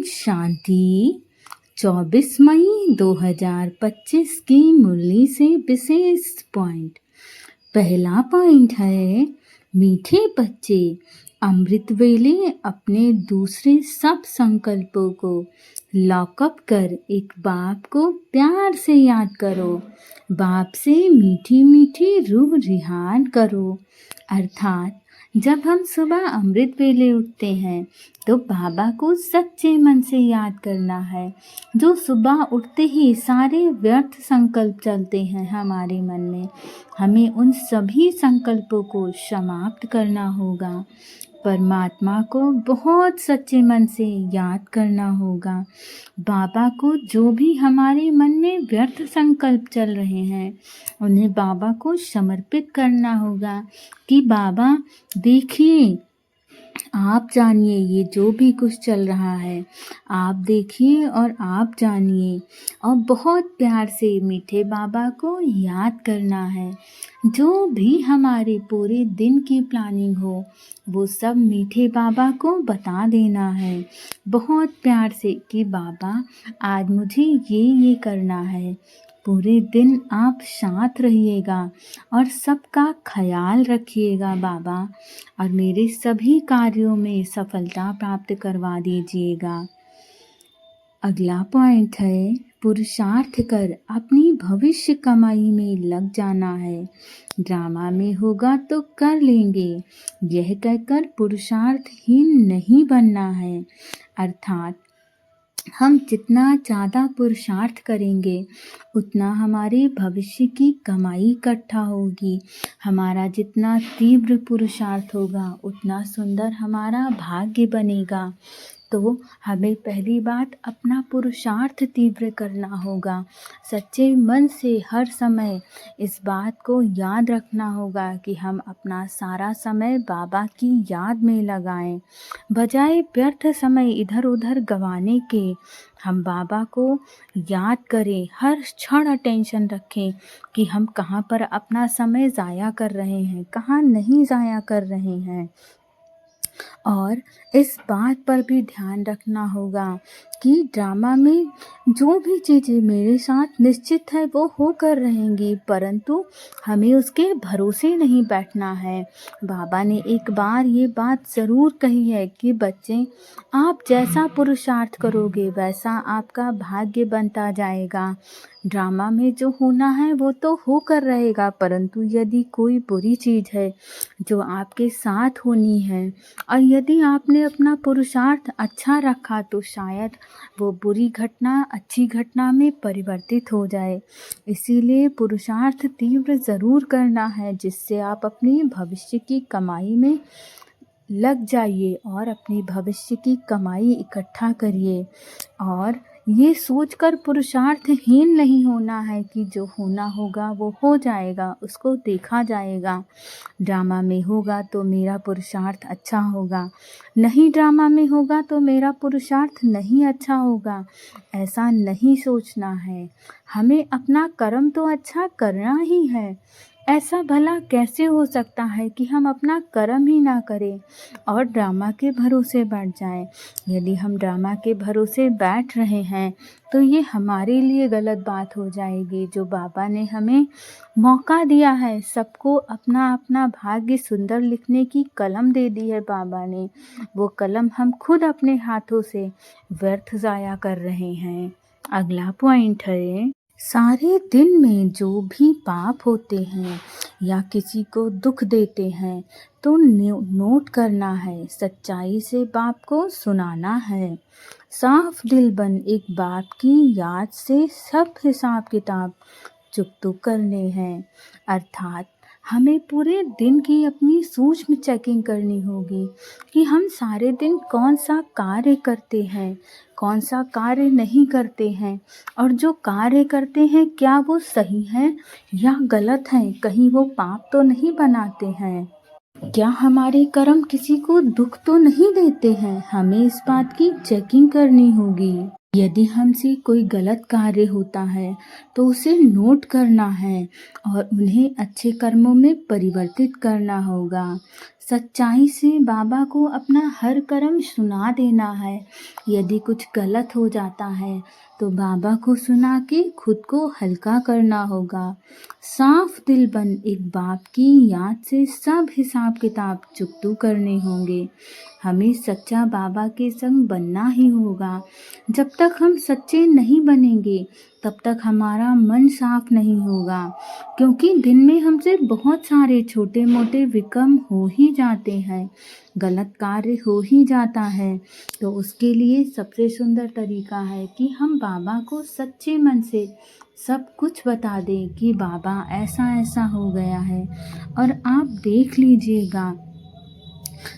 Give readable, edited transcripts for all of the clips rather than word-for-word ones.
शांति। 24 मई 2025 की मुरली से विशेष पॉइंट। पहला पॉइंट है, मीठे बच्चे अमृत वेले अपने दूसरे सब संकल्पों को लॉकअप कर एक बाप को प्यार से याद करो। बाप से मीठी मीठी रूह रिहान करो। अर्थात जब हम सुबह अमृत वेले उठते हैं तो बाबा को सच्चे मन से याद करना है। जो सुबह उठते ही सारे व्यर्थ संकल्प चलते हैं हमारे मन में, हमें उन सभी संकल्पों को समाप्त करना होगा। परमात्मा को बहुत सच्चे मन से याद करना होगा। बाबा को जो भी हमारे मन में व्यर्थ संकल्प चल रहे हैं उन्हें बाबा को समर्पित करना होगा कि बाबा देखिए, आप जानिए ये जो भी कुछ चल रहा है, आप देखिए और आप जानिए। और बहुत प्यार से मीठे बाबा को याद करना है। जो भी हमारे पूरे दिन की प्लानिंग हो वो सब मीठे बाबा को बता देना है बहुत प्यार से कि बाबा आज मुझे ये करना है। पूरे दिन आप शांत रहिएगा और सबका ख्याल रखिएगा बाबा, और मेरे सभी कार्यों में सफलता प्राप्त करवा दीजिएगा। अगला पॉइंट है, पुरुषार्थ कर अपनी भविष्य कमाई में लग जाना है। ड्रामा में होगा तो कर लेंगे, यह कहकर पुरुषार्थहीन नहीं बनना है। अर्थात हम जितना ज़्यादा पुरुषार्थ करेंगे उतना हमारे भविष्य की कमाई इकट्ठा होगी। हमारा जितना तीव्र पुरुषार्थ होगा उतना सुंदर हमारा भाग्य बनेगा। तो हमें पहली बात अपना पुरुषार्थ तीव्र करना होगा। सच्चे मन से हर समय इस बात को याद रखना होगा कि हम अपना सारा समय बाबा की याद में लगाएं। बजाय व्यर्थ समय इधर उधर गंवाने के हम बाबा को याद करें। हर क्षण अटेंशन रखें कि हम कहाँ पर अपना समय ज़ाया कर रहे हैं, कहाँ नहीं ज़ाया कर रहे हैं। और इस बात पर भी ध्यान रखना होगा कि ड्रामा में जो भी चीज़ें मेरे साथ निश्चित है वो होकर रहेंगी, परंतु हमें उसके भरोसे नहीं बैठना है। बाबा ने एक बार ये बात ज़रूर कही है कि बच्चे, आप जैसा पुरुषार्थ करोगे वैसा आपका भाग्य बनता जाएगा। ड्रामा में जो होना है वो तो होकर रहेगा, परंतु यदि कोई बुरी चीज़ है जो आपके साथ होनी है और यदि आपने अपना पुरुषार्थ अच्छा रखा तो शायद वो बुरी घटना अच्छी घटना में परिवर्तित हो जाए। इसीलिए पुरुषार्थ तीव्र ज़रूर करना है जिससे आप अपनी भविष्य की कमाई में लग जाइए और अपनी भविष्य की कमाई इकट्ठा करिए। और ये सोचकर पुरुषार्थहीन नहीं होना है कि जो होना होगा वो हो जाएगा, उसको देखा जाएगा। ड्रामा में होगा तो मेरा पुरुषार्थ अच्छा होगा, नहीं ड्रामा में होगा तो मेरा पुरुषार्थ नहीं अच्छा होगा, ऐसा नहीं सोचना है। हमें अपना कर्म तो अच्छा करना ही है। ऐसा भला कैसे हो सकता है कि हम अपना कर्म ही ना करें और ड्रामा के भरोसे बैठ जाएं। यदि हम ड्रामा के भरोसे बैठ रहे हैं तो ये हमारे लिए गलत बात हो जाएगी। जो बाबा ने हमें मौका दिया है, सबको अपना अपना भाग्य सुंदर लिखने की कलम दे दी है बाबा ने, वो कलम हम खुद अपने हाथों से व्यर्थ ज़ाया कर रहे हैं। अगला पॉइंट है, सारे दिन में जो भी पाप होते हैं या किसी को दुख देते हैं तो नोट करना है, सच्चाई से बाप को सुनाना है। साफ दिल बन एक बाप की याद से सब हिसाब किताब चुकतो करने हैं। अर्थात हमें पूरे दिन की अपनी सूक्ष्म चेकिंग करनी होगी कि हम सारे दिन कौन सा कार्य करते हैं, कौन सा कार्य नहीं करते हैं, और जो कार्य करते हैं क्या वो सही है या गलत है, कहीं वो पाप तो नहीं बनाते हैं, क्या हमारे कर्म किसी को दुख तो नहीं देते हैं। हमें इस बात की चेकिंग करनी होगी। यदि हमसे कोई गलत कार्य होता है तो उसे नोट करना है और उन्हें अच्छे कर्मों में परिवर्तित करना होगा। सच्चाई से बाबा को अपना हर कर्म सुना देना है। यदि कुछ गलत हो जाता है तो बाबा को सुना के खुद को हल्का करना होगा। साफ दिल बन एक बाप की याद से सब हिसाब किताब चुकतू करने होंगे। हमें सच्चा बाबा के संग बनना ही होगा। जब तक हम सच्चे नहीं बनेंगे तब तक हमारा मन साफ नहीं होगा, क्योंकि दिन में हमसे बहुत सारे छोटे मोटे विकर्म हो ही जाते हैं, गलत कार्य हो ही जाता है। तो उसके लिए सबसे सुंदर तरीका है कि हम बाबा को सच्चे मन से सब कुछ बता दें कि बाबा ऐसा ऐसा हो गया है। और आप देख लीजिएगा,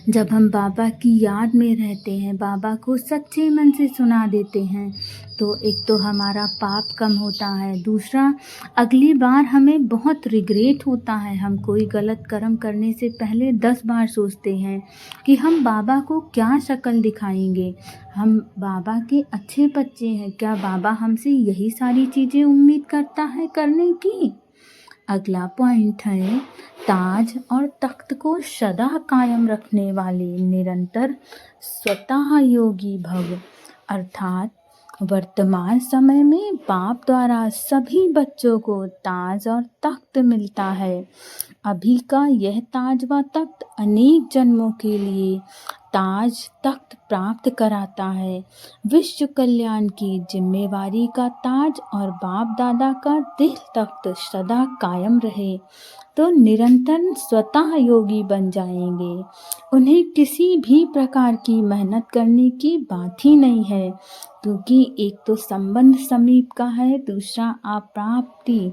जब हम बाबा की याद में रहते हैं, बाबा को सच्चे मन से सुना देते हैं, तो एक तो हमारा पाप कम होता है, दूसरा अगली बार हमें बहुत रिग्रेट होता है। हम कोई गलत कर्म करने से पहले 10 बार सोचते हैं कि हम बाबा को क्या शक्ल दिखाएंगे। हम बाबा के अच्छे बच्चे हैं, क्या बाबा हमसे यही सारी चीज़ें उम्मीद करता है करने की? अगला पॉइंट है, ताज और तख्त को सदा कायम रखने वाले निरंतर स्वतः योगी भव। अर्थात वर्तमान समय में बाप द्वारा सभी बच्चों को ताज और तख्त मिलता है। अभी का यह ताज व तख्त अनेक जन्मों के लिए ताज तख्त प्राप्त कराता है। विश्व कल्याण की जिम्मेवारी का ताज और बाप दादा का दिल तख्त सदा कायम रहे तो निरंतर स्वतः योगी बन जाएंगे। उन्हें किसी भी प्रकार की मेहनत करने की बात ही नहीं है, क्योंकि एक तो संबंध समीप का है, दूसरा अप्राप्ति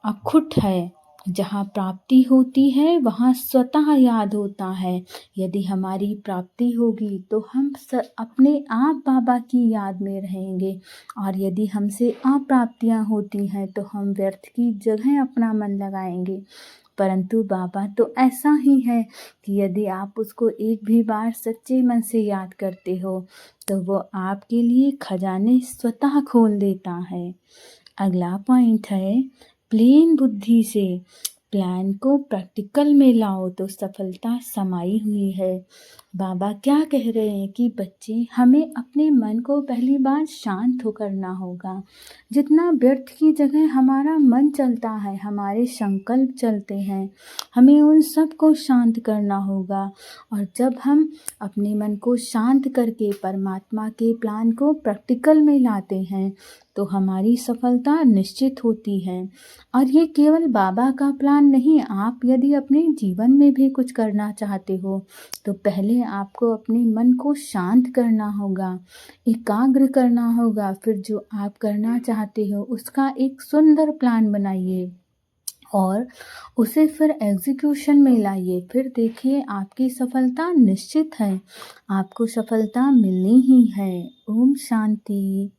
अखुट है। जहाँ प्राप्ति होती है वहाँ स्वतः याद होता है। यदि हमारी प्राप्ति होगी तो हम अपने आप बाबा की याद में रहेंगे, और यदि हमसे अप्राप्तियाँ होती हैं तो हम व्यर्थ की जगह अपना मन लगाएंगे। परंतु बाबा तो ऐसा ही है कि यदि आप उसको एक भी बार सच्चे मन से याद करते हो तो वो आपके लिए खजाने स्वतः खोल देता है। अगला पॉइंट है, प्लेन बुद्धि से प्लान को प्रैक्टिकल में लाओ तो सफलता समाई हुई है। बाबा क्या कह रहे हैं कि बच्चे, हमें अपने मन को पहली बार शांत हो करना होगा। जितना व्यर्थ की जगह हमारा मन चलता है, हमारे संकल्प चलते हैं, हमें उन सब को शांत करना होगा। और जब हम अपने मन को शांत करके परमात्मा के प्लान को प्रैक्टिकल में लाते हैं तो हमारी सफलता निश्चित होती है। और ये केवल बाबा का प्लान नहीं, आप यदि अपने जीवन में भी कुछ करना चाहते हो तो पहले आपको अपने मन को शांत करना होगा, एकाग्र करना होगा। फिर जो आप करना चाहते हो उसका एक सुंदर प्लान बनाइए और उसे फिर एग्जीक्यूशन में लाइए। फिर देखिए, आपकी सफलता निश्चित है, आपको सफलता मिलनी ही है। ओम शांति।